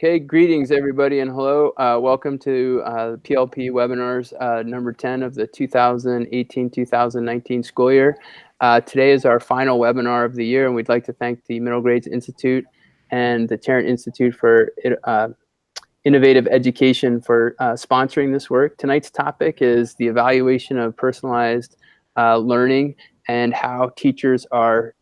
Okay, greetings everybody and hello. Welcome to PLP webinars number 10 of the 2018-2019 school year. Today is our final webinar of the year, and we'd like to thank the Middle Grades Institute and the Tarrant Institute for Innovative Education for sponsoring this work. Tonight's topic is the evaluation of personalized learning and how teachers are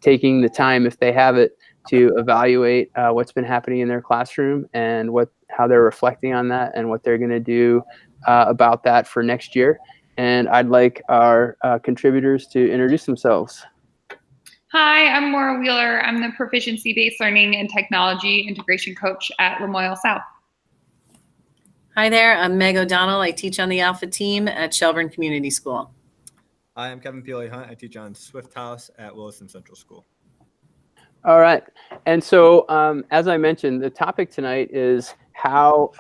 taking the time, if they have it, to evaluate what's been happening in their classroom and how they're reflecting on that and what they're going to do about that for next year. And I'd like our contributors to introduce themselves. Hi, I'm Maura Wheeler. I'm the proficiency-based learning and technology integration coach at Lamoille South. Hi there, I'm Meg O'Donnell. I teach on the Alpha team at Shelburne Community School. Hi, I'm Kevin Peely Hunt. I teach on Swift House at Williston Central School. All right. And so, as I mentioned, the topic tonight is how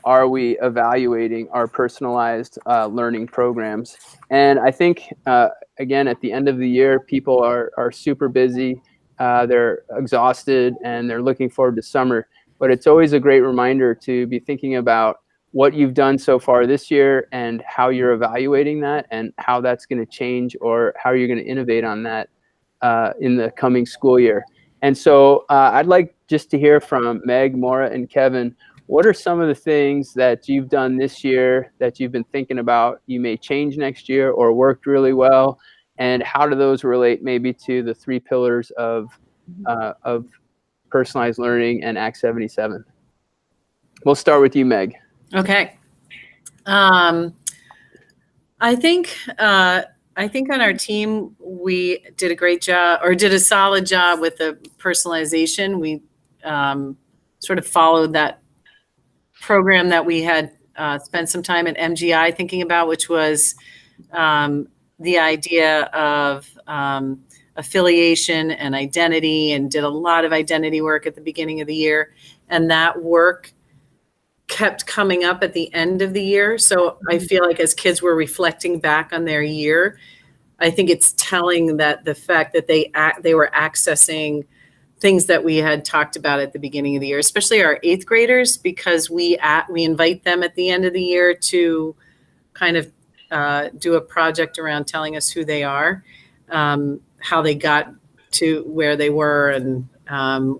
are we evaluating our personalized learning programs? And I think, again, at the end of the year, people are super busy, they're exhausted, and they're looking forward to summer. But it's always a great reminder to be thinking about what you've done so far this year and how you're evaluating that and how that's going to change or how you're going to innovate on that in the coming school year. And so I'd like just to hear from Meg, Maura, and Kevin. What are some of the things that you've done this year that you've been thinking about you may change next year or worked really well? And how do those relate maybe to the three pillars of personalized learning and Act 77? We'll start with you, Meg. Okay. I think on our team, we did a great job, or did a solid job with the personalization. We sort of followed that program that we had spent some time at MGI thinking about, which was the idea of affiliation and identity, and did a lot of identity work at the beginning of the year. And that work kept coming up at the end of the year. So I feel like as kids were reflecting back on their year, I think it's telling that the fact that they were accessing things that we had talked about at the beginning of the year, especially our 8th graders, because we invite them at the end of the year to kind of do a project around telling us who they are, how they got to where they were, and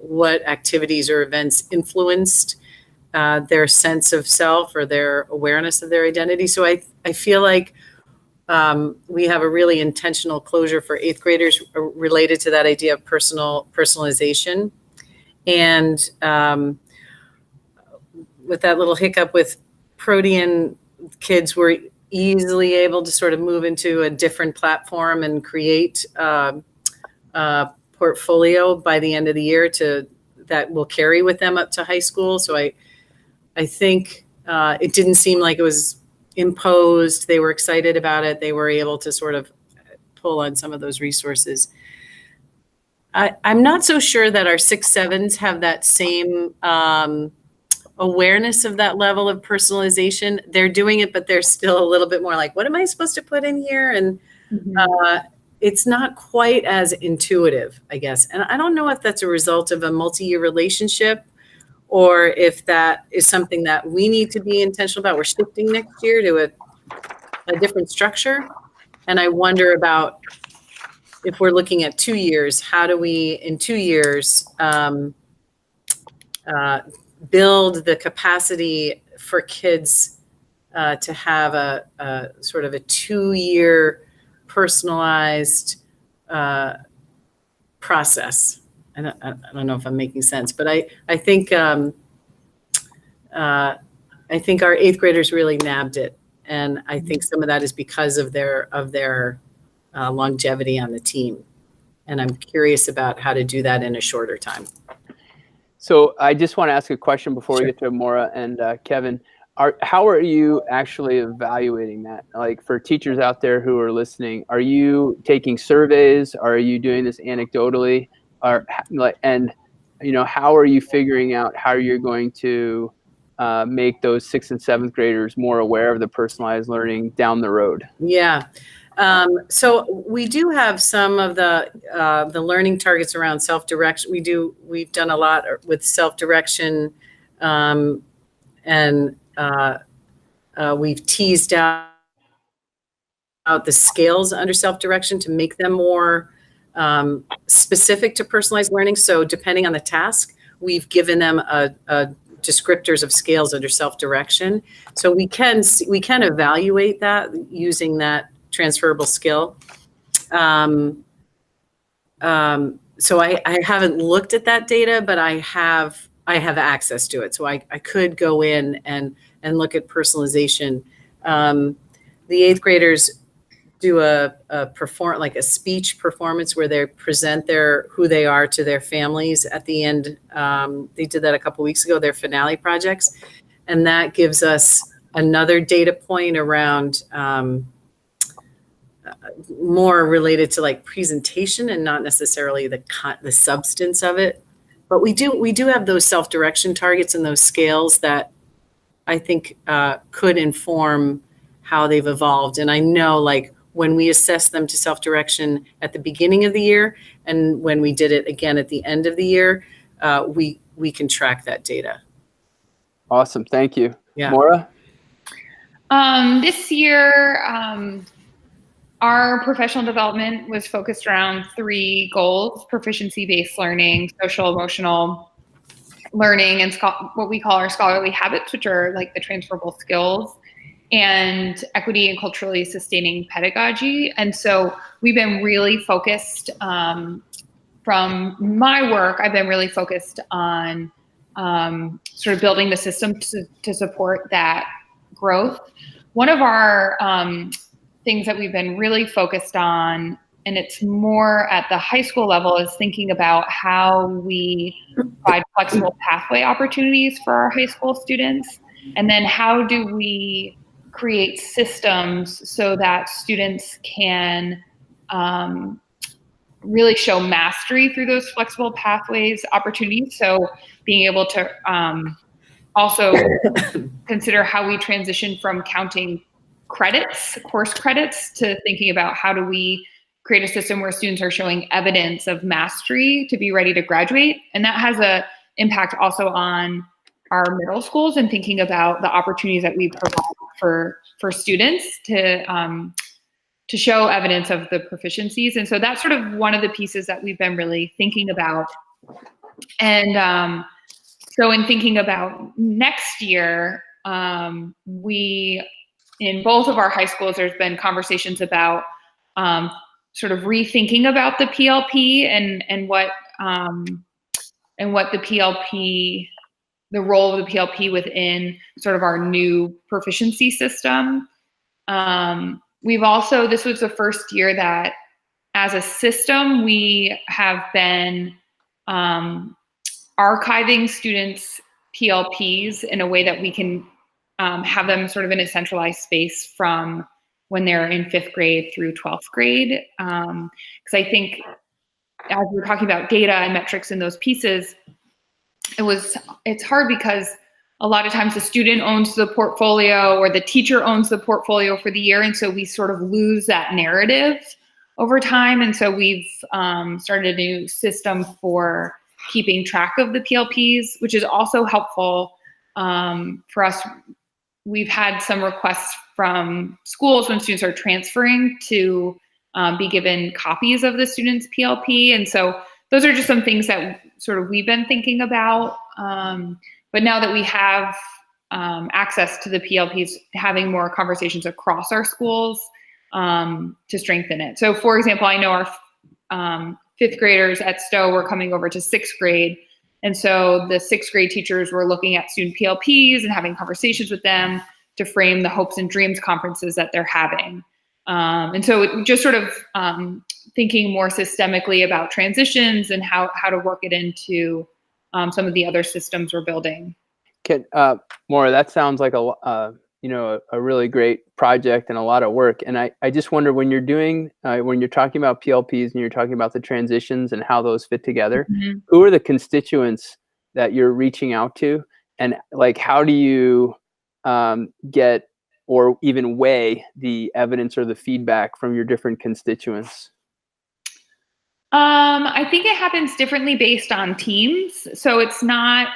what activities or events influenced their sense of self or their awareness of their identity. So I feel like we have a really intentional closure for 8th graders related to that idea of personalization. And with that little hiccup with Protean, kids were easily able to sort of move into a different platform and create a portfolio by the end of the year that will carry with them up to high school. So I think it didn't seem like it was imposed. They were excited about it. They were able to sort of pull on some of those resources. I'm not so sure that our 6, 7s have that same awareness of that level of personalization. They're doing it, but they're still a little bit more like, what am I supposed to put in here? And it's not quite as intuitive, I guess. And I don't know if that's a result of a multi-year relationship, or if that is something that we need to be intentional about. We're shifting next year to a different structure. And I wonder about, if we're looking at 2 years, how do we, in 2 years, build the capacity for kids to have a sort of a 2-year personalized process. I don't know if I'm making sense, but I think our 8th graders really nabbed it, and I think some of that is because of their longevity on the team, and I'm curious about how to do that in a shorter time. So I just want to ask a question before we get to Maura and Kevin. How are you actually evaluating that? Like, for teachers out there who are listening, are you taking surveys? Are you doing this anecdotally? And how are you figuring out how you're going to make those 6th and 7th graders more aware of the personalized learning down the road? Yeah. So we do have some of the learning targets around self-direction. We've done a lot with self-direction And we've teased out the scales under self-direction to make them more specific to personalized learning. So depending on the task, we've given them a descriptors of scales under self-direction. So we can evaluate that using that transferable skill. So I haven't looked at that data, but I have access to it. So I could go in and look at personalization. The 8th graders do a speech performance where they present who they are to their families at the end. They did that a couple weeks ago, their finale projects. And that gives us another data point around more related to like presentation and not necessarily the substance of it. But we do have those self-direction targets and those scales that I think could inform how they've evolved. And I know, like, when we assess them to self-direction at the beginning of the year and when we did it again at the end of the year, we can track that data. Awesome. Thank you. Yeah. Maura? This year, our professional development was focused around 3 goals: proficiency-based learning, social-emotional learning, and what we call our scholarly habits, which are like the transferable skills, and equity and culturally sustaining pedagogy. And so we've been really focused, from my work, I've been really focused on sort of building the system to support that growth. One of our things that we've been really focused on, and it's more at the high school level, is thinking about how we provide flexible pathway opportunities for our high school students. And then how do we create systems so that students can really show mastery through those flexible pathways opportunities. So being able to also consider how we transition from counting credits, course credits, to thinking about how do we create a system where students are showing evidence of mastery to be ready to graduate. And that has an impact also on our middle schools and thinking about the opportunities that we provide for students to show evidence of the proficiencies. And so that's sort of one of the pieces that we've been really thinking about. And so in thinking about next year, we, in both of our high schools, there's been conversations about sort of rethinking about the PLP and what the PLP, the role of the PLP within sort of our new proficiency system. We've also, this was the first year that as a system, we have been archiving students' PLPs in a way that we can have them sort of in a centralized space from when they're in 5th grade through 12th grade. Because I think as we're talking about data and metrics in those pieces, it's hard because a lot of times the student owns the portfolio or the teacher owns the portfolio for the year. And so we sort of lose that narrative over time. And so we've started a new system for keeping track of the PLPs, which is also helpful for us. We've had some requests from schools when students are transferring to be given copies of the student's PLP. And so those are just some things that sort of we've been thinking about. But now that we have access to the PLPs, having more conversations across our schools to strengthen it. So for example, I know our 5th graders at Stowe were coming over to 6th grade. And so the 6th grade teachers were looking at student PLPs and having conversations with them to frame the hopes and dreams conferences that they're having. And so just sort of thinking more systemically about transitions and how to work it into some of the other systems we're building. Maura, that sounds like a really great project and a lot of work. And I just wonder, when you're doing, when you're talking about PLPs and you're talking about the transitions and how those fit together, Mm-hmm. who are the constituents that you're reaching out to? And like, how do you get or even weigh the evidence or the feedback from your different constituents? I think it happens differently based on teams. So it's not,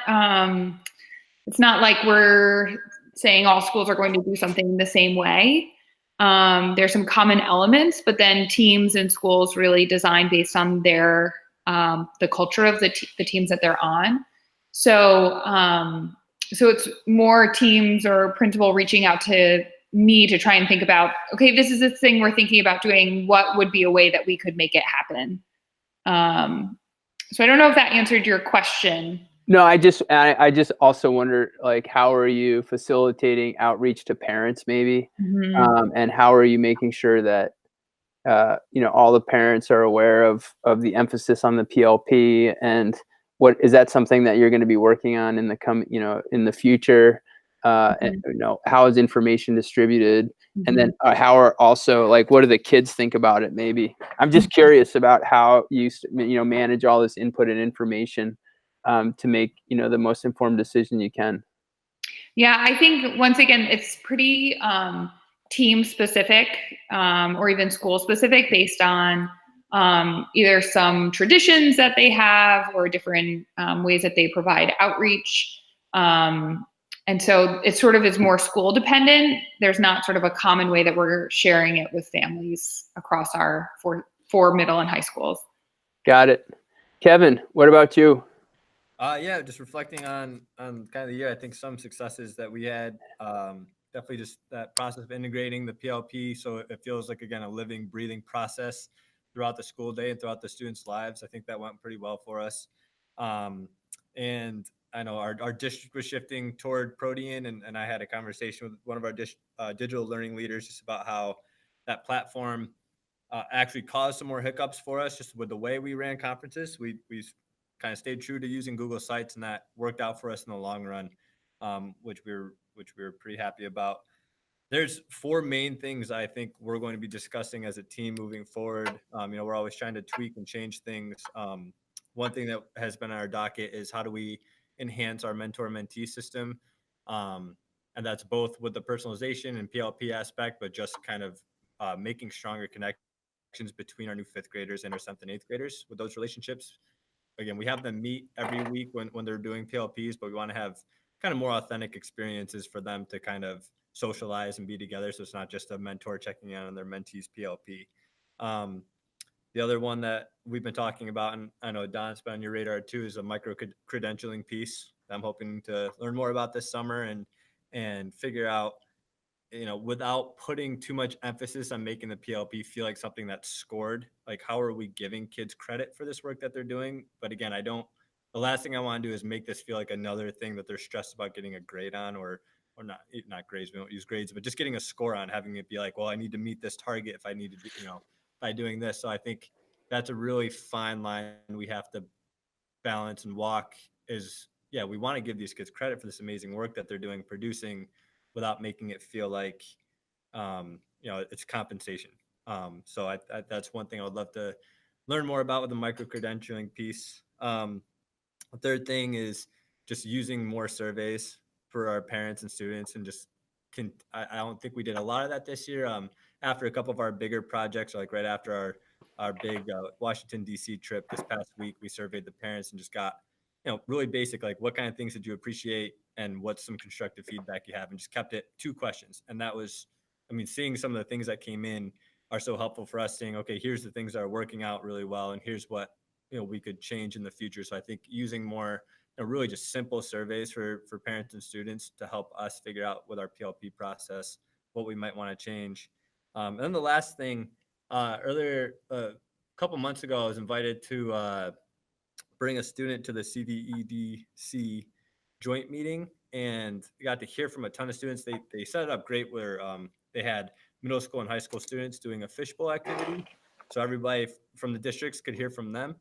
it's not like we're saying all schools are going to do something the same way. There's some common elements, but then teams and schools really design based on their the culture of the teams that they're on. So so it's more teams or principal reaching out to me to try and think about, okay, this is this thing we're thinking about doing. What would be a way that we could make it happen? So I don't know if that answered your question. No, I just also wonder, like, how are you facilitating outreach to parents, maybe, and how are you making sure that all the parents are aware of the emphasis on the PLP, and what is that something that you're going to be working on in the in the future? And how is information distributed, and then how are also, like, what do the kids think about it? Maybe I'm just curious about how you manage all this input and information to make the most informed decision you can. Yeah, I think once again it's pretty team specific or even school specific based on either some traditions that they have or different ways that they provide outreach. And so it sort of is more school dependent. There's not sort of a common way that we're sharing it with families across our four middle and high schools. Got it. Kevin, what about you? Yeah, just reflecting on kind of the year, I think some successes that we had, definitely just that process of integrating the PLP. So it feels like, again, a living, breathing process throughout the school day and throughout the students' lives. I think that went pretty well for us. And I know our district was shifting toward Protean, and I had a conversation with one of our digital learning leaders just about how that platform actually caused some more hiccups for us just with the way we ran conferences. We kind of stayed true to using Google Sites, and that worked out for us in the long run, which we were pretty happy about. There's 4 main things I think we're going to be discussing as a team moving forward. We're always trying to tweak and change things. One thing that has been on our docket is how do we enhance our mentor-mentee system, and that's both with the personalization and PLP aspect, but just kind of making stronger connections between our new 5th graders and our 7th and 8th graders with those relationships. Again, we have them meet every week when they're doing PLPs, but we want to have kind of more authentic experiences for them to kind of socialize and be together. So it's not just a mentor checking in on their mentee's PLP. The other one that we've been talking about, and I know Don's been on your radar too, is a micro credentialing piece. I'm hoping to learn more about this summer and figure out, without putting too much emphasis on making the PLP feel like something that's scored, like how are we giving kids credit for this work that they're doing? But again, the last thing I want to do is make this feel like another thing that they're stressed about getting a grade on, or not grades. We don't use grades, but just getting a score on, having it be like, well, I need to meet this target if I need to do, by doing this. So I think that's a really fine line we have to balance and walk yeah, we want to give these kids credit for this amazing work that they're doing, producing, without making it feel like, it's compensation. So that's one thing I would love to learn more about with the micro-credentialing piece. The third thing is just using more surveys for our parents and students, and I don't think we did a lot of that this year. After a couple of our bigger projects, like right after our big Washington, D.C. trip this past week, we surveyed the parents and just got, really basic, like what kind of things did you appreciate and what's some constructive feedback you have, and just kept it 2 questions. And that was, seeing some of the things that came in are so helpful for us, saying, okay, here's the things that are working out really well, and here's what, we could change in the future. So I think using more, really just simple surveys for parents and students to help us figure out with our PLP process what we might want to change. And then the last thing, earlier, a couple months ago, I was invited to bring a student to the CVEDC joint meeting, and got to hear from a ton of students. They set it up great where they had middle school and high school students doing a fishbowl activity. So everybody from the districts could hear from them.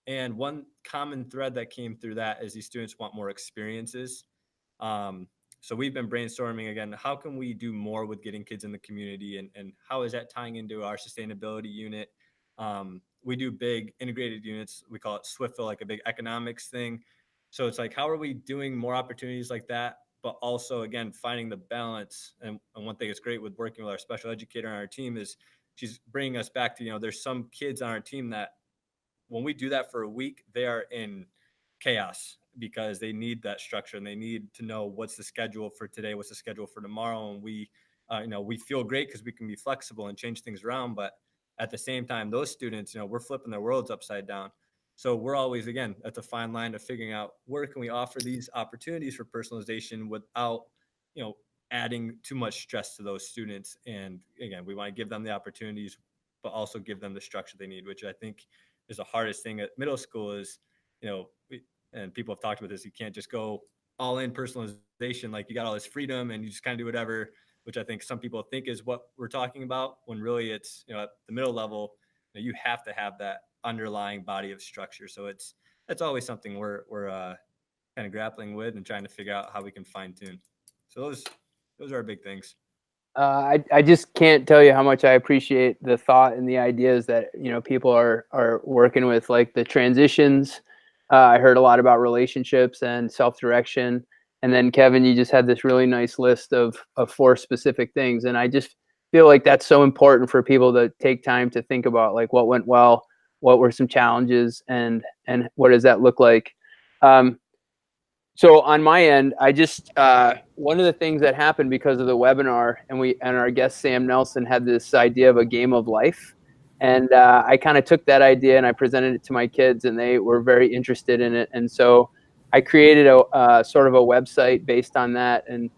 And one common thread that came through that is these students want more experiences. So we've been brainstorming again, how can we do more with getting kids in the community, and how is that tying into our sustainability unit? We do big integrated units. We call it Swiftville, like a big economics thing. So it's like, how are we doing more opportunities like that, but also, again, finding the balance? And one thing that's great with working with our special educator on our team is she's bringing us back to, there's some kids on our team that when we do that for a week, they are in chaos, because they need that structure and they need to know what's the schedule for today, what's the schedule for tomorrow. And we, we feel great because we can be flexible and change things around. But at the same time, those students, we're flipping their worlds upside down. So we're always, again, at the fine line of figuring out where can we offer these opportunities for personalization without, adding too much stress to those students. And again, we want to give them the opportunities, but also give them the structure they need, which I think is the hardest thing at middle school is, and people have talked about this, you can't just go all in personalization. Like you got all this freedom and you just kind of do whatever, which I think some people think is what we're talking about, when really it's, at the middle level, you have to have that underlying body of structure. So that's always something we're kind of grappling with and trying to figure out how we can fine tune. So those are our big things. I just can't tell you how much I appreciate the thought and the ideas that, people are working with, like the transitions. I heard a lot about relationships and self-direction. And then Kevin, you just had this really nice list of 4 specific things. And I just feel like that's so important for people to take time to think about, like, what went well, what were some challenges, and what does that look like? So on my end, I just, one of the things that happened because of the webinar, and our guest Sam Nelson had this idea of a game of life. And I kind of took that idea and I presented it to my kids, and they were very interested in it. And so I created a sort of a website based on that. And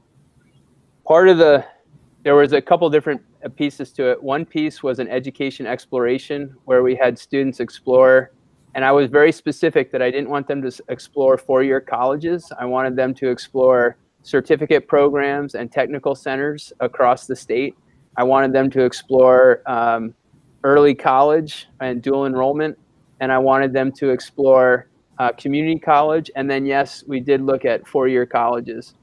there was a couple different pieces to it. One piece was an education exploration where we had students explore. And I was very specific that I didn't want them to explore 4-year colleges. I wanted them to explore certificate programs and technical centers across the state. I wanted them to explore early college and dual enrollment. And I wanted them to explore community college. And then, yes, we did look at 4-year colleges.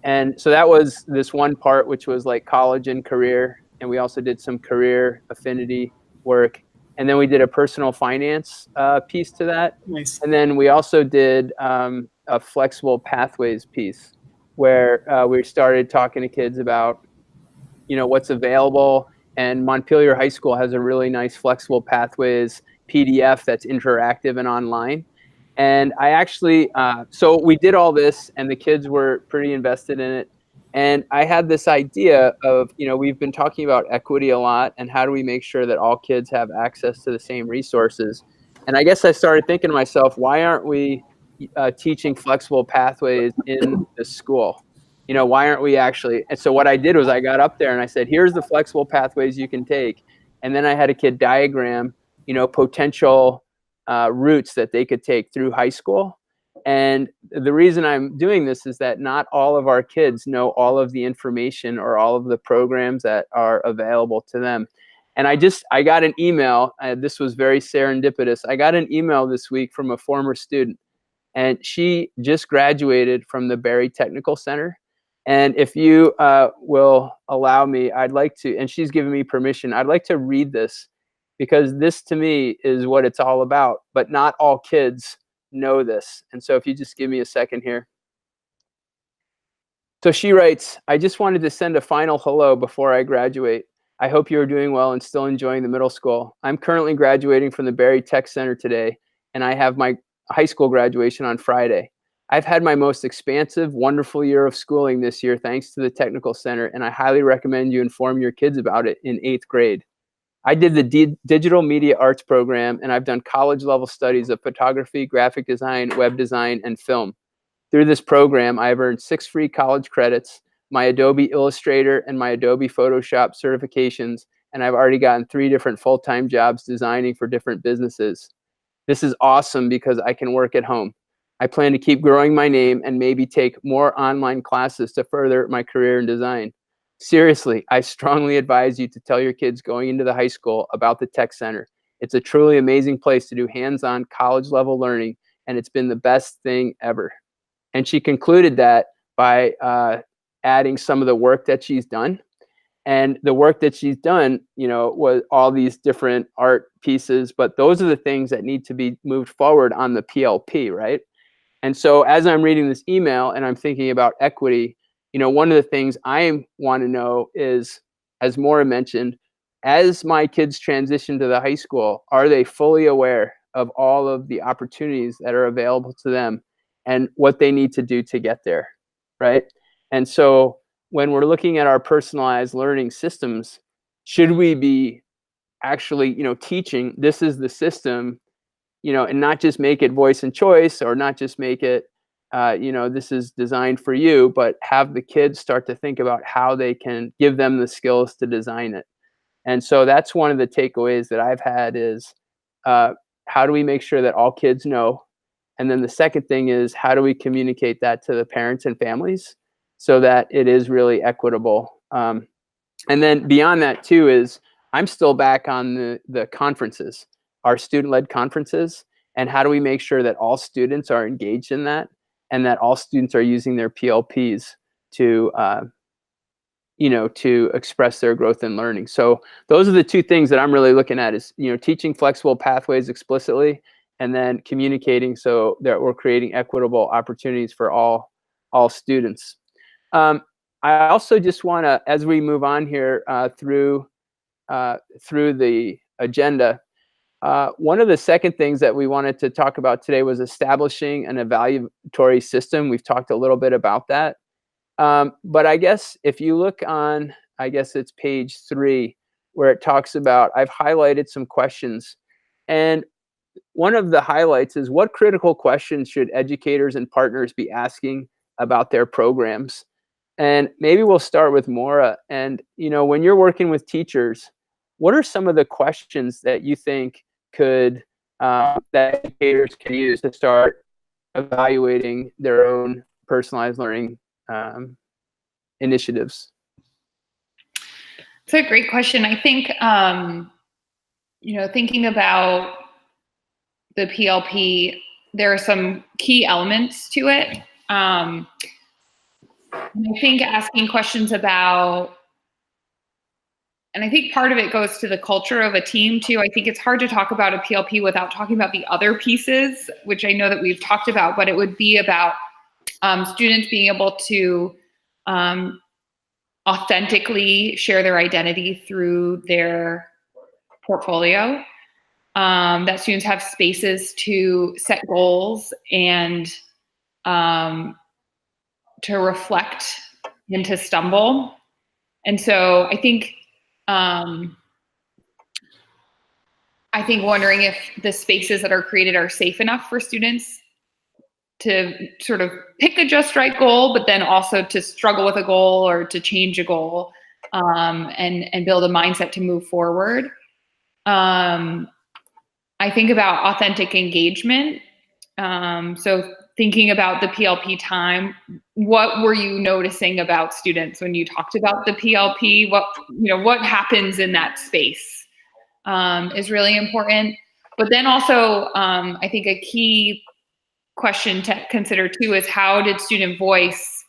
And so that was this one part, which was like college and career. And we also did some career affinity work. And then we did a personal finance piece to that. Nice. And then we also did a flexible pathways piece where we started talking to kids about, what's available. And Montpelier High School has a really nice flexible pathways PDF that's interactive and online. And I actually, so we did all this and the kids were pretty invested in it. And I had this idea of, we've been talking about equity a lot and how do we make sure that all kids have access to the same resources. And I guess I started thinking to myself, why aren't we teaching flexible pathways in the school? Why aren't we actually? And so what I did was I got up there and I said, here's the flexible pathways you can take. And then I had a kid diagram, potential routes that they could take through high school. And the reason I'm doing this is that not all of our kids know all of the information or all of the programs that are available to them. And I got an email, this was very serendipitous. I got an email this week from a former student, and she just graduated from the Barry Technical Center. And if you will allow me, I'd like to, and she's given me permission, I'd like to read this, because this to me is what it's all about, but not all kids know this. And so if you just give me a second here. So she writes, I just wanted to send a final hello before I graduate. I hope you are doing well and still enjoying the middle school. I'm currently graduating from the Barry Tech Center today, and I have my high school graduation on Friday. I've had my most expansive, wonderful year of schooling this year thanks to the Technical Center, and I highly recommend you inform your kids about it in 8th grade. I did the digital media arts program, and I've done college level studies of photography, graphic design, web design, and film. Through this program, I've earned 6 free college credits, my Adobe Illustrator and my Adobe Photoshop certifications, and I've already gotten 3 different full-time jobs designing for different businesses. This is awesome because I can work at home. I plan to keep growing my name and maybe take more online classes to further my career in design. Seriously, I strongly advise you to tell your kids going into the high school about the Tech Center. It's a truly amazing place to do hands-on college level learning, and it's been the best thing ever. And she concluded that by adding some of the work that she's done. And the work that she's done, was all these different art pieces, but those are the things that need to be moved forward on the PLP, right? And so as I'm reading this email and I'm thinking about equity, one of the things I want to know is, as Maura mentioned, as my kids transition to the high school, are they fully aware of all of the opportunities that are available to them and what they need to do to get there, right? And so when we're looking at our personalized learning systems, should we be actually, teaching this is the system, and not just make it voice and choice, or not just make it, this is designed for you, but have the kids start to think about how they can give them the skills to design it. And so that's one of the takeaways that I've had is, how do we make sure that all kids know? And then the second thing is, how do we communicate that to the parents and families so that it is really equitable? And then beyond that too is, I'm still back on the conferences, our student-led conferences, and how do we make sure that all students are engaged in that, and that all students are using their PLPs to to express their growth and learning. So those are the two things that I'm really looking at is, teaching flexible pathways explicitly, and then communicating so that we're creating equitable opportunities for all students. I also just want to, as we move on here through the agenda, one of the second things that we wanted to talk about today was establishing an evaluatory system. We've talked a little bit about that. But I guess if you look on, I guess it's page 3, where it talks about, I've highlighted some questions. And one of the highlights is, what critical questions should educators and partners be asking about their programs? And maybe we'll start with Maura. And, when you're working with teachers, what are some of the questions that you think that educators can use to start evaluating their own personalized learning initiatives? It's a great question. I think, thinking about the PLP, there are some key elements to it. I think asking questions about, and I think part of it goes to the culture of a team too. I think it's hard to talk about a PLP without talking about the other pieces, which I know that we've talked about, but it would be about students being able to authentically share their identity through their portfolio, that students have spaces to set goals and to reflect and to stumble. And so I think wondering if the spaces that are created are safe enough for students to sort of pick a just right goal, but then also to struggle with a goal or to change a goal, and build a mindset to move forward. I think about authentic engagement. So thinking about the PLP time, what were you noticing about students when you talked about the PLP? What happens in that space is really important. But then also, I think a key question to consider too is, how did student voice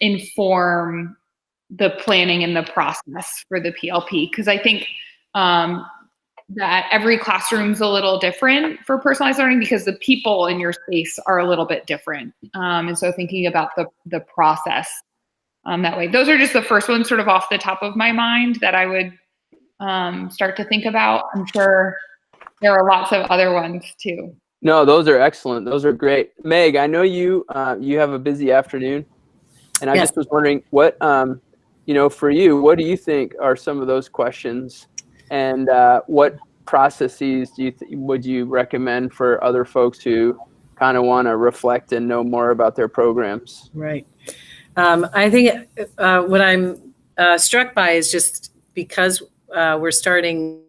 inform the planning and the process for the PLP? Because I think that every classroom's a little different for personalized learning because the people in your space are a little bit different. And so thinking about the process that way. Those are just the first ones sort of off the top of my mind that I would start to think about. I'm sure there are lots of other ones too. No, those are excellent. Those are great. Meg, I know you have a busy afternoon, and I just was wondering what, for you, what do you think are some of those questions, and what processes would you recommend for other folks who kind of want to reflect and know more about their programs? Right. I think what I'm struck by is just because we're starting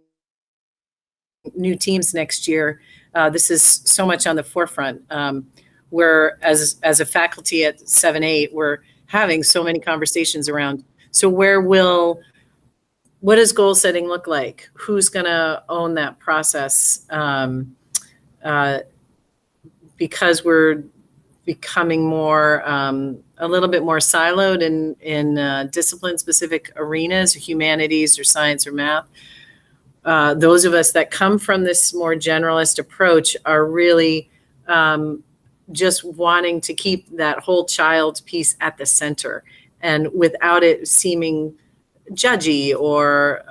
new teams next year, this is so much on the forefront. We're, as a faculty at 7-8, we're having so many conversations around, so what does goal setting look like? Who's going to own that process? Because we're becoming more, a little bit more siloed in discipline-specific arenas, humanities or science or math. Those of us that come from this more generalist approach are really just wanting to keep that whole child piece at the center, and without it seeming judgy or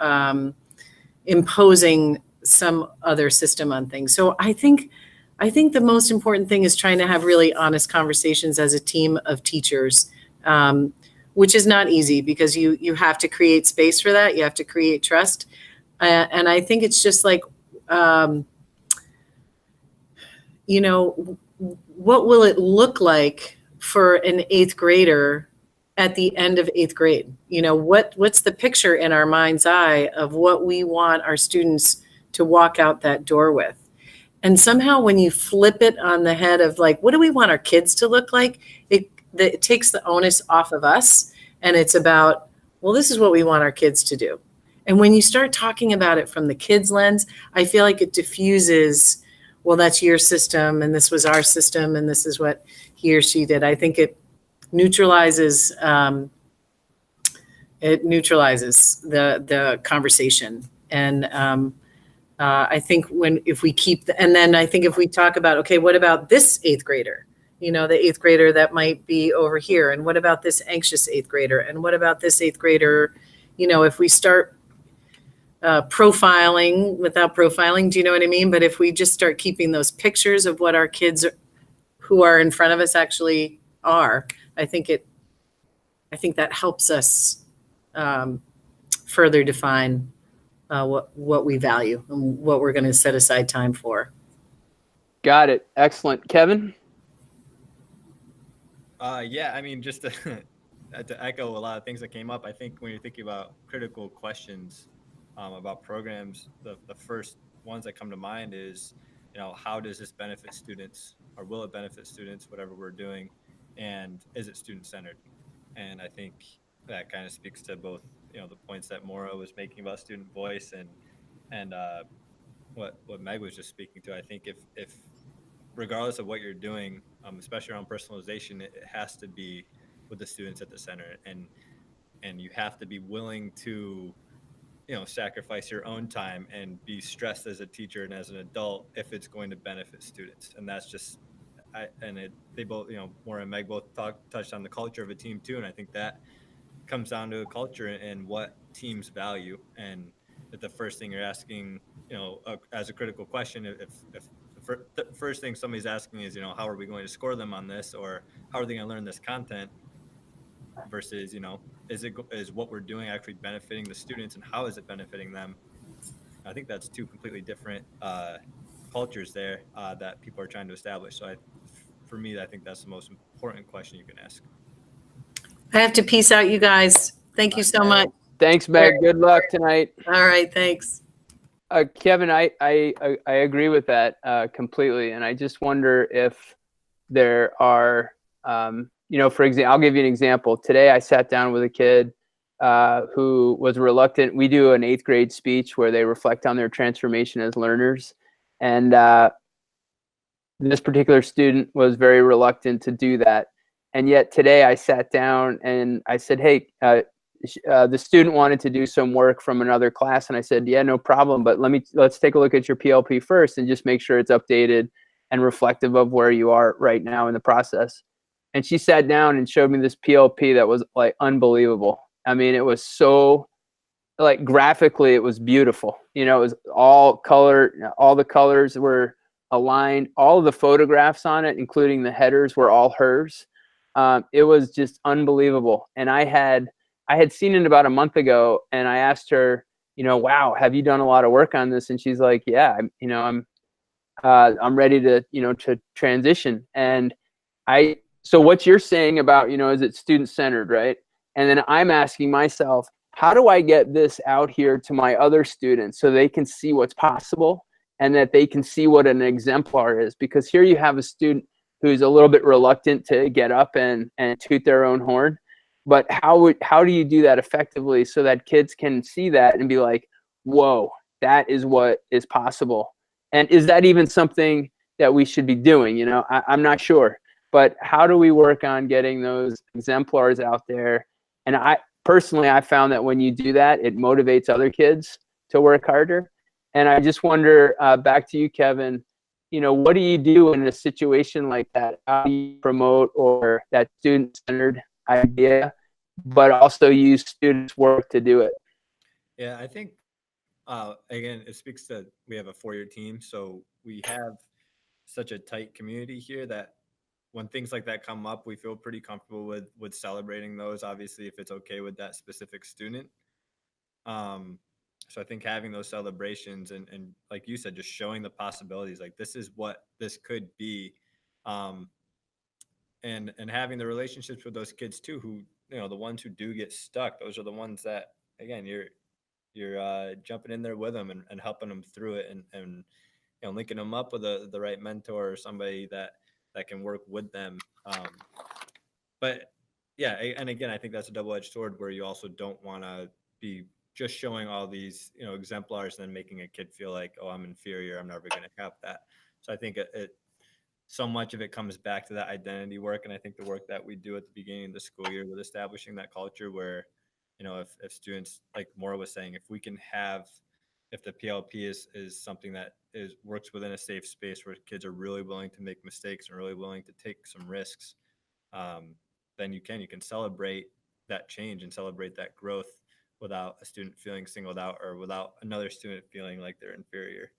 imposing some other system on things. So I think I think the most important thing is trying to have really honest conversations as a team of teachers, which is not easy because you have to create space for that. You have to create trust. And I think it's just like, you know, what will it look like for an 8th grader at the end of 8th grade? You know, what's the picture in our mind's eye of what we want our students to walk out that door with? And somehow when you flip it on the head of like, what do we want our kids to look like? It takes the onus off of us. And it's about, well, this is what we want our kids to do. And when you start talking about it from the kids' lens, I feel like it diffuses, well, that's your system and this was our system and this is what he or she did. I think it neutralizes the conversation. And I think if we keep and then I think if we talk about, okay, what about this 8th grader? You know, the 8th grader that might be over here. And what about this anxious 8th grader? And what about this 8th grader? You know, if we start profiling without profiling, do you know what I mean? But if we just start keeping those pictures of what our kids who are in front of us actually are, I think that helps us further define what we value and what we're going to set aside time for. Got it. Excellent. Kevin? Yeah, I mean, just to echo a lot of things that came up, I think when you're thinking about critical questions about programs, the first ones that come to mind is, you know, how does this benefit students, or will it benefit students, whatever we're doing, and is it student-centered? And I think that kind of speaks to both, you know, the points that Maura was making about student voice and what Meg was just speaking to. I think if regardless of what you're doing, especially around personalization, it has to be with the students at the center, and you have to be willing to, you know, sacrifice your own time and be stressed as a teacher and as an adult if it's going to benefit students. And that's just, they both, you know, Maura and Meg both touched on the culture of a team too, and I think that comes down to a culture and what teams value. And that the first thing you're asking, you know, as a critical question, if the first thing somebody's asking is, you know, how are we going to score them on this, or how are they going to learn this content, versus, you know, is what we're doing actually benefiting the students, and how is it benefiting them? I think that's two completely different cultures there that people are trying to establish. So for me, I think that's the most important question you can ask. I have to peace out, you guys. Thank you so much. Thanks, Meg. Good luck tonight. All right, thanks. Kevin, I agree with that completely, and I just wonder if there are, you know, for example, I'll give you an example. Today, I sat down with a kid who was reluctant. We do an 8th grade speech where they reflect on their transformation as learners, and this particular student was very reluctant to do that. And yet today, I sat down and I said, "Hey." The student wanted to do some work from another class, and I said, yeah, no problem, but let's take a look at your PLP first and just make sure it's updated and reflective of where you are right now in the process. And she sat down and showed me this PLP that was like unbelievable. I mean, it was so, like, graphically, it was beautiful. You know, it was all color, all the colors were aligned, all of the photographs on it, including the headers, were all hers. It was just unbelievable. And I had seen it about a month ago, and I asked her, you know, wow, have you done a lot of work on this? And she's like, yeah, I'm ready to, you know, to transition. And so what you're saying about, you know, is it student-centered, right? And then I'm asking myself, how do I get this out here to my other students so they can see what's possible and that they can see what an exemplar is? Because here you have a student who's a little bit reluctant to get up and toot their own horn. But how do you do that effectively so that kids can see that and be like, whoa, that is what is possible? And is that even something that we should be doing? You know, I'm not sure. But how do we work on getting those exemplars out there? And I found that when you do that, it motivates other kids to work harder. And I just wonder, back to you, Kevin, you know, what do you do in a situation like that? How do you promote or that student-centered idea, but also use students' work to do it? Yeah, I think, again, it speaks to, we have a 4-year team. So we have such a tight community here that when things like that come up, we feel pretty comfortable with celebrating those, obviously, if it's okay with that specific student. So I think having those celebrations and like you said, just showing the possibilities, like this is what this could be. And having the relationships with those kids too, who, you know, the ones who do get stuck, those are the ones that, again, you're jumping in there with them and helping them through it, and you know, linking them up with the right mentor or somebody that can work with them. But yeah, and again, I think that's a double-edged sword where you also don't want to be just showing all these, you know, exemplars and then making a kid feel like, oh, I'm inferior, I'm never going to have that. So I think so much of it comes back to that identity work. And I think the work that we do at the beginning of the school year with establishing that culture where, you know, if students, like Maura was saying, if the PLP is something that works within a safe space where kids are really willing to make mistakes and really willing to take some risks, then you can celebrate that change and celebrate that growth without a student feeling singled out or without another student feeling like they're inferior.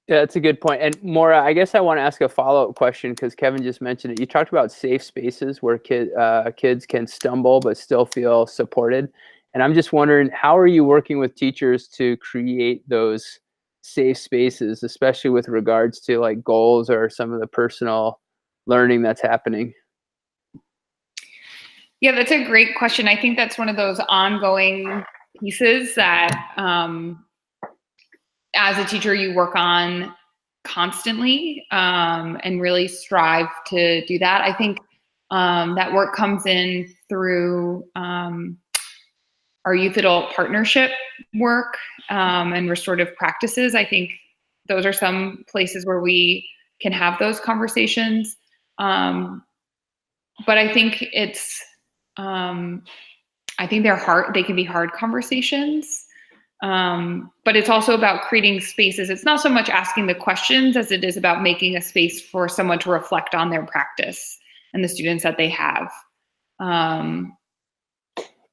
Yeah, that's a good point. And Maura, I guess I want to ask a follow-up question because Kevin just mentioned it. You talked about safe spaces where kids can stumble but still feel supported. And I'm just wondering, how are you working with teachers to create those safe spaces, especially with regards to like goals or some of the personal learning that's happening? Yeah, that's a great question. I think that's one of those ongoing pieces that as a teacher you work on constantly and really strive to do that. I think that work comes in through our youth adult partnership work and restorative practices. I think those are some places where we can have those conversations. But I think I think they're hard. They can be hard conversations. But it's also about creating spaces. It's not so much asking the questions as it is about making a space for someone to reflect on their practice and the students that they have.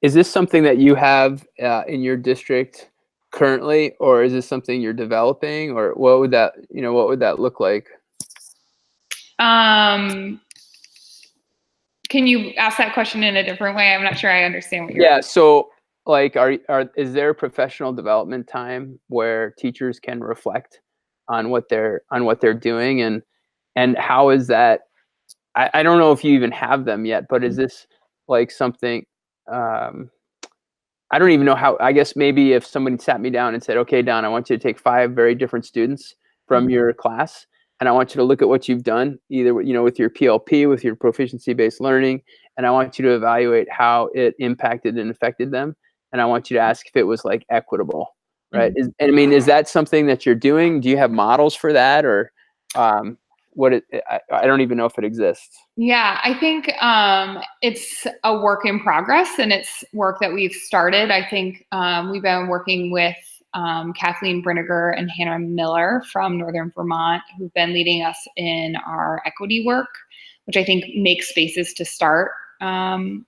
Is this something that you have in your district currently, or is this something you're developing, or what would that look like? Can you ask that question in a different way? I'm not sure I understand what you're asking. So like, is there a professional development time where teachers can reflect on what they're doing, and how is that? I don't know if you even have them yet, but is this like something? I don't even know how. I guess maybe if somebody sat me down and said, "Okay, Don, I want you to take 5 very different students from your class, and I want you to look at what you've done, either with your PLP, with your proficiency-based learning, and I want you to evaluate how it impacted and affected them, and I want you to ask if it was like equitable, right?" Mm-hmm. Is that something that you're doing? Do you have models for that, or I don't even know if it exists. Yeah, I think it's a work in progress, and it's work that we've started. I think we've been working with Kathleen Brinegar and Hannah Miller from Northern Vermont, who've been leading us in our equity work, which I think makes spaces to start some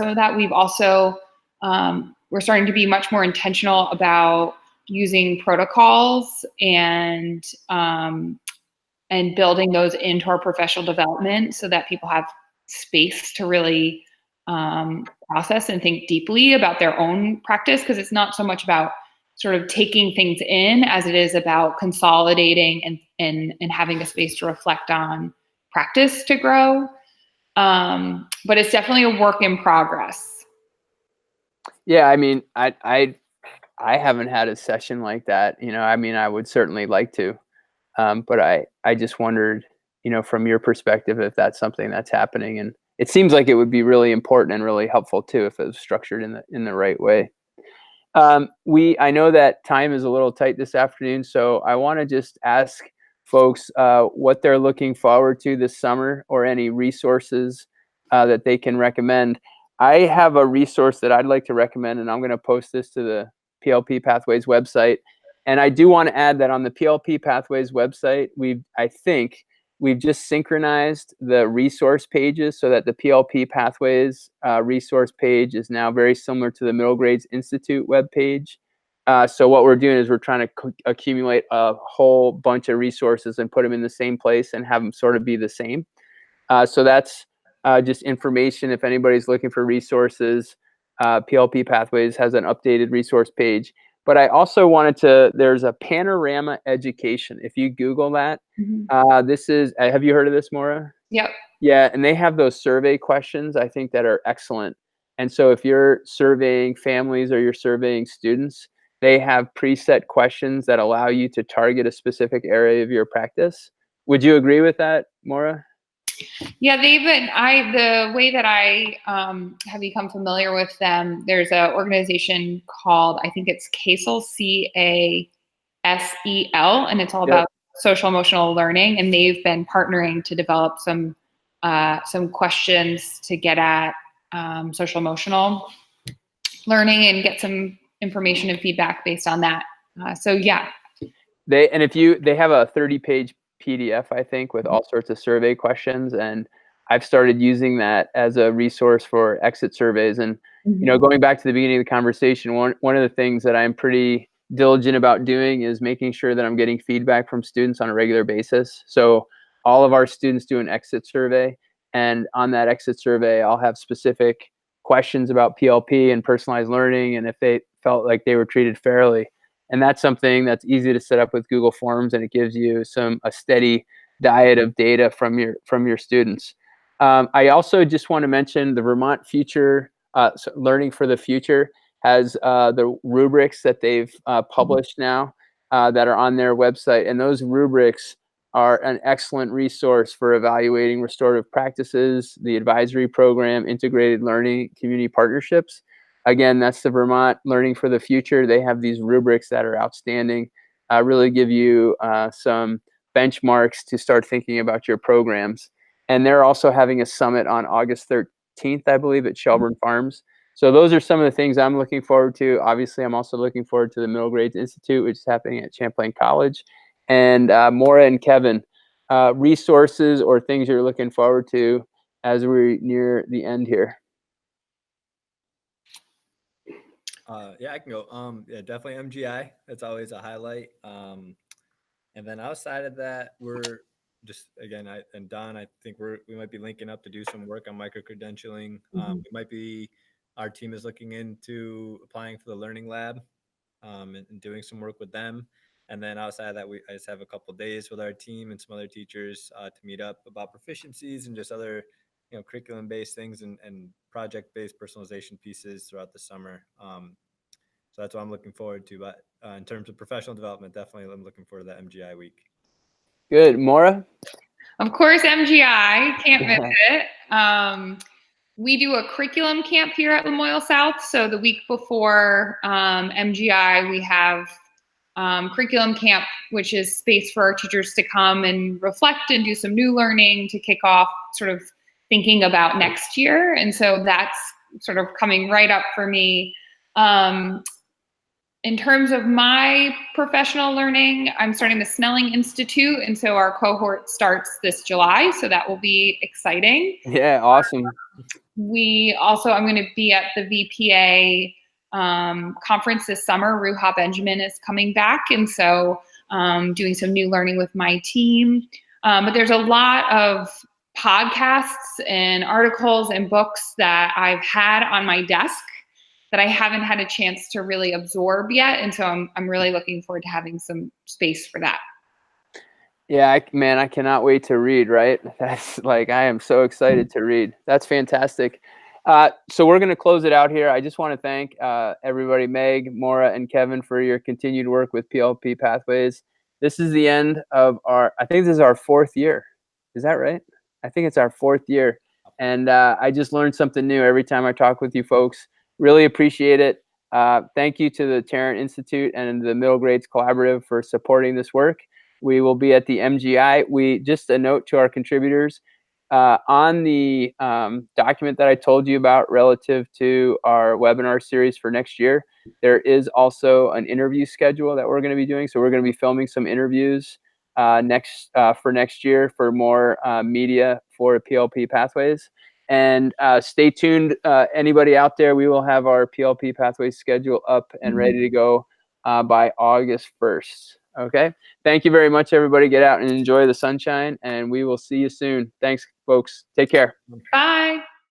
of that. We've also we're starting to be much more intentional about using protocols and building those into our professional development so that people have space to really process and think deeply about their own practice, because it's not so much about sort of taking things in as it is about consolidating and having a space to reflect on practice to grow. But it's definitely a work in progress. Yeah, I mean, I haven't had a session like that. I would certainly like to. But I just wondered, from your perspective, if that's something that's happening. And it seems like it would be really important and really helpful too if it was structured in the right way. I know that time is a little tight this afternoon, so I want to just ask folks what they're looking forward to this summer, or any resources that they can recommend. I have a resource that I'd like to recommend, and I'm going to post this to the PLP Pathways website. And I do want to add that on the PLP Pathways website, I think we've just synchronized the resource pages so that the PLP Pathways resource page is now very similar to the Middle Grades Institute webpage. So what we're doing is we're trying to accumulate a whole bunch of resources and put them in the same place and have them sort of be the same. So that's just information. If anybody's looking for resources, PLP Pathways has an updated resource page. But I also wanted to, there's a Panorama Education. If you Google that, this is, have you heard of this, Maura? Yep. Yeah, and they have those survey questions, I think, that are excellent. And so if you're surveying families or you're surveying students, they have preset questions that allow you to target a specific area of your practice. Would you agree with that, Maura? Yeah, the way that I have become familiar with them, there's an organization called, I think it's CASEL, CASEL, and it's all about social emotional learning. And they've been partnering to develop some questions to get at social emotional learning and get some information and feedback based on that. So yeah. They have a 30-page PDF, I think, with all sorts of survey questions, and I've started using that as a resource for exit surveys. And you know, going back to the beginning of the conversation, one of the things that I'm pretty diligent about doing is making sure that I'm getting feedback from students on a regular basis. So all of our students do an exit survey, and on that exit survey, I'll have specific questions about PLP and personalized learning, and if they felt like they were treated fairly. And that's something that's easy to set up with Google Forms, and it gives you a steady diet of data from your students. I also just want to mention the Vermont Future Learning for the Future has the rubrics that they've published now that are on their website, and those rubrics are an excellent resource for evaluating restorative practices, the advisory program, integrated learning, community partnerships. Again, that's the Vermont Learning for the Future. They have these rubrics that are outstanding, really give you some benchmarks to start thinking about your programs. And they're also having a summit on August 13th, I believe, at Shelburne Farms. So those are some of the things I'm looking forward to. Obviously, I'm also looking forward to the Middle Grades Institute, which is happening at Champlain College. And Maura and Kevin, resources or things you're looking forward to as we near the end here. Yeah, I can go. Yeah, definitely MGI. That's always a highlight. And then outside of that, we're just, again, and Don, I think we might be linking up to do some work on micro-credentialing. Our team is looking into applying for the Learning Lab and doing some work with them. And then outside of that, I just have a couple of days with our team and some other teachers to meet up about proficiencies and just other, curriculum-based things and project-based personalization pieces throughout the summer. So that's what I'm looking forward to. But in terms of professional development, definitely I'm looking forward to that MGI week. Good. Maura? Of course, MGI. Can't miss it. We do a curriculum camp here at Lamoille South. So the week before MGI, we have curriculum camp, which is space for our teachers to come and reflect and do some new learning to kick off sort of thinking about next year. And so that's sort of coming right up for me. In terms of my professional learning, I'm starting the Snelling Institute, and so our cohort starts this July, so that will be exciting. Yeah, awesome. I'm going to be at the VPA conference this summer. Ruha Benjamin is coming back, and so doing some new learning with my team. But there's a lot of podcasts and articles and books that I've had on my desk that I haven't had a chance to really absorb yet. And so I'm really looking forward to having some space for that. Yeah, I cannot wait to read, right? That's like, I am so excited to read. That's fantastic. So we're going to close it out here. I just want to thank everybody, Meg, Maura, and Kevin, for your continued work with PLP Pathways. This is the end of I think this is our 4th year. Is that right? I think it's our 4th year. And I just learned something new every time I talk with you folks. Really appreciate it. Thank you to the Tarrant Institute and the Middle Grades Collaborative for supporting this work. We will be at the MGI. Just a note to our contributors, on the document that I told you about relative to our webinar series for next year, there is also an interview schedule that we're going to be doing. So we're going to be filming some interviews for next year for more media for PLP Pathways. And stay tuned, anybody out there. We will have our PLP Pathways schedule up and ready to go by August 1st. Okay. Thank you very much, everybody. Get out and enjoy the sunshine, and we will see you soon. Thanks, folks. Take care. Bye.